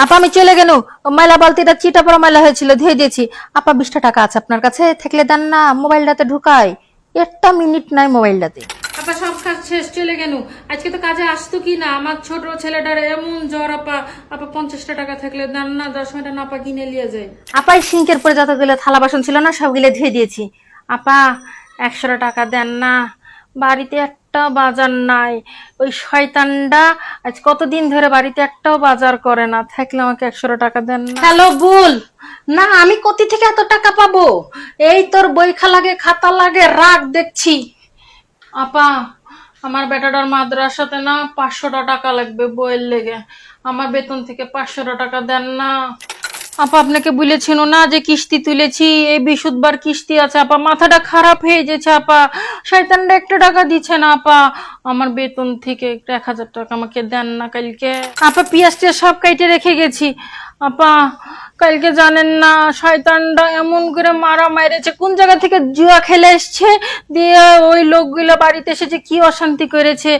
আপা আমি চলে গেল। ময়লা বালতিটা চিটা পড়া ময়লা হয়েছিল, ধুয়ে দিয়েছি। আপা 20টা টাকা আছে আপনার কাছে, থাকলে দেন না, মোবাইলটাতে ঢুকাই। একটা মিনিট নাই মোবাইলটাতে। আপা সব কাজ শেষ, চলে গেল। আজকে তো কাজে আসতো কি না, আমার ছোট ছেলেটার এমন জ্বর। আপা আপা 50টা টাকা থাকলে দেন না, 10 মিনিট না আপা কিনে নিয়ে যায়। আপা এই সিঙ্কের পরে যতগুলো থালা বাসন ছিল না সবগুলো ধুয়ে দিয়েছি। আপা 100 টাকা দেন না, বাড়িতে একটা বাজার নাই। ওই শয়তানটা আজ কতদিন ধরে বাড়িতে একটাও বাজার করে না, থাকলে আমাকে 100 টাকা দেন না। হ্যালো বুল, না আমি কোথা থেকে এত টাকা পাবো? এই তোর বই লাগে, খাতা লাগে, রাগ দেখছি। আপা আমার বেটাটার মাদ্রাসাতে না 500 টাকা লাগবে বইয়ের লেগে, আমার বেতন থেকে 500 টাকা দেন না। আপা আপনাকে বলেছিল না যে কিস্তি তুলেছি, এই বৃহস্পতিবার কিস্তি আছে। আপা মাথাটা খারাপ হয়ে যাচ্ছে। আপা শয়তানটা 1 টাকা দিচ্ছে না। আপা আমার বেতন থেকে 1000 টাকা আমাকে দেন না কালকে। আপা পেঁয়াজটা সব কাইটে রেখে গেছি। আপা কালকে জানেন না শয়তানটা এমন করে মারা মাইরেছে, কোন জায়গা থেকে জুয়া খেলে এসছে, দিয়ে ওই লোকগুলো বাড়িতে এসেছে কি অশান্তি করেছে।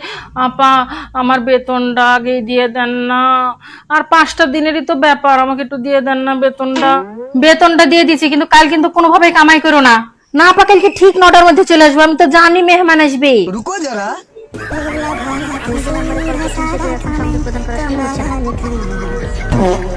আপা আমার বেতনটা আগে দিয়ে দেন না, আর 5টা দিনেরই তো ব্যাপার, আমাকে একটু দিয়ে দেন না বেতনটা। বেতনটা দিয়ে দিছি, কিন্তু কাল কিন্তু কোনোভাবেই কামাই করো না। না আপা কালকে ঠিক 9টার মধ্যে চলে আসবো, আমি তো জানি মেহমান আসবে। रुको जरा। প্রদান করা শুরু হচ্ছে না।